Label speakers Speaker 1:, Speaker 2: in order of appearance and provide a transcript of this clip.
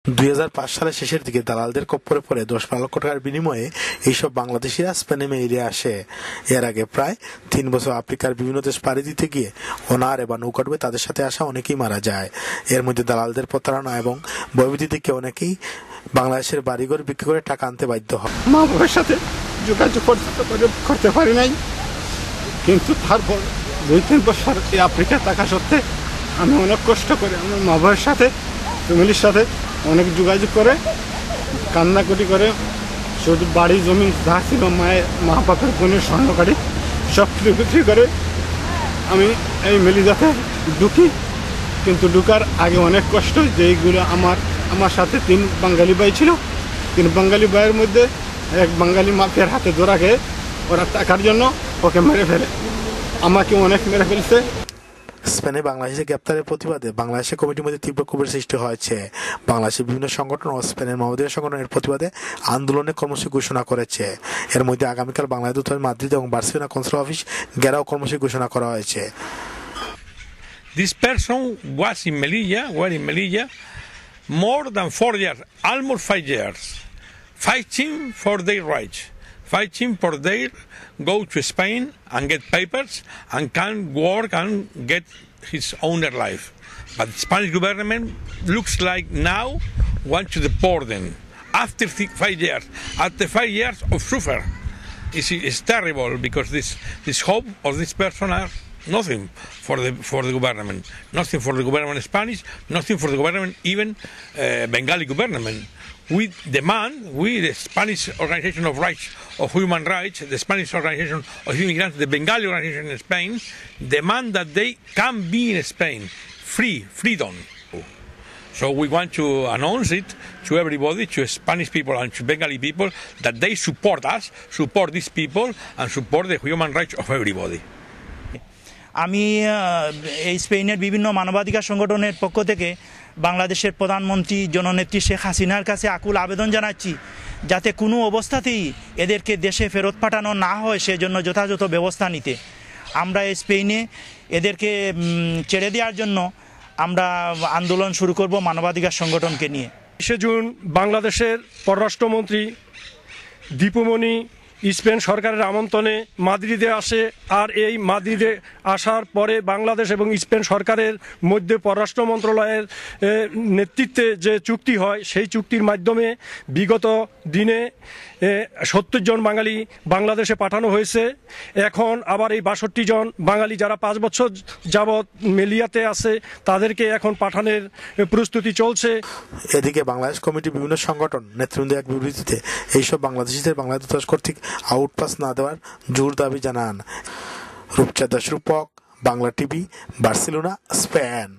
Speaker 1: 2005 সালের শেষের দিকে দালালদের খপ্পরে পড়ে 10-12 লক্ষ টাকার বিনিময়ে এইসব বাংলাদেশিরা স্পেনে মেইলে আসে। এর আগে প্রায় 3 বছর আফ্রিকার বিভিন্ন দেশ পাড়ি দিতে গিয়ে অনাহারে বা নৌকাডুবে তাদের সাথে আসা অনেকেই মারা যায়। এর মধ্যে দালালদের প্রতারণা এবং ভয়ভীতি থেকে অনেকেই বাংলাদেশের বাড়িঘর বিক্রি করে টাকা আনতে বাধ্য হয়।
Speaker 2: মা বাবার সাথে যোগাযোগ করতে পারি নাই, কিন্তু তারপর 2-3 বছর এই আফ্রিকা থাকা সত্ত্বে আমি অনেক কষ্ট করে আমার মা বাবার সাথে ফ্যামিলির সাথে অনেক যোগাযোগ করে কান্নাকুটি করে শুধু বাড়ি জমি যা ছিল মা বাপের বোনের স্বর্ণকারী সব কিছু বিক্রি করে আমি এই মেলিজাতে ঢুকি। কিন্তু ঢুকার আগে অনেক কষ্ট, যেইগুলো আমার সাথে 3 বাঙালি ভাই ছিল। 3 বাঙালি ভাইয়ের মধ্যে এক বাঙালি মাফিয়ার হাতে ধরা খেয়ে ওরা টাকার জন্য ওকে মেরে ফেলে, আমাকে অনেক মেরে ফেলছে।
Speaker 1: স্পেনে বাংলাদেশের গ্রেপ্তারের প্রতিবাদে বাংলাদেশের কমিটির মধ্যে তীব্র ক্ষোভের সৃষ্টি হয়েছে। বাংলাদেশের বিভিন্ন সংগঠন ও স্পেনের মানবাধিকার সংগঠনের প্রতিবাদে আন্দোলনের কর্মসূচি ঘোষণা করেছে। এর মধ্যে আগামীকাল বাংলাদেশ দূতাবাস মাদ্রিদ এবং বার্সেলোনা কনসুল অফিস ঘেরাও কর্মসূচি ঘোষণা করা হয়েছে।
Speaker 3: This person were in Melilla more than 4 years, almost 5 years, fighting for their rights, fighting for their go to Spain and get papers and can work and get his own life. But the Spanish government looks like now want to deport them after 5 years. After 5 years of suffer, it's terrible because this hope of this person are nothing for the government, nothing for the government Spanish, nothing for the government even Bengali government. We demand, the Spanish Organization of Rights of Human Rights, the Spanish Organization of Immigrants, the Bengali organization in Spain, demand that they can be in Spain, freedom. So we want to announce it to everybody, to Spanish people and to Bengali people, that they support us, support these people, and support the human rights of everybody.
Speaker 4: আমি এই স্পেনের বিভিন্ন মানবাধিকার সংগঠনের পক্ষ থেকে বাংলাদেশের প্রধানমন্ত্রী জননেত্রী শেখ হাসিনার কাছে আকুল আবেদন জানাচ্ছি, যাতে কোনো অবস্থাতেই এদেরকে দেশে ফেরত পাঠানো না হয় সেজন্য যথাযথ ব্যবস্থা নিতে। আমরা স্পেনে এদেরকে ছেড়ে দেওয়ার জন্য আমরা আন্দোলন শুরু করব মানবাধিকার সংগঠনকে নিয়ে।
Speaker 5: 20 জুন বাংলাদেশের পররাষ্ট্রমন্ত্রী দীপুমণি স্পেন সরকারের আমন্ত্রণে মাদ্রিদে আসে। আর এই মাদ্রিদে আসার পরে বাংলাদেশ এবং স্পেন সরকারের মধ্যে পররাষ্ট্র মন্ত্রণালয়ের নেতৃত্বে যে চুক্তি হয়, সেই চুক্তির মাধ্যমে বিগত দিনে 70 জন বাঙালি বাংলাদেশে পাঠানো হয়েছে। এখন আবার এই 62 জন বাঙালি যারা 5 বছর যাবৎ মেলিয়াতে আছে তাদেরকে এখন পাঠানোর প্রস্তুতি চলছে।
Speaker 1: এদিকে বাংলাদেশ কমিটির বিভিন্ন সংগঠন নেতৃবৃন্দ এক বিবৃতিতে এইসব বাংলাদেশিদের বাংলাদেশ দূতাবাস কর্তৃক আউটপাস না দেওয়ার জোর দাবি জানান। রূপচাঁদ দাস রূপক, বাংলা টিভি, বার্সেলোনা, স্পেন।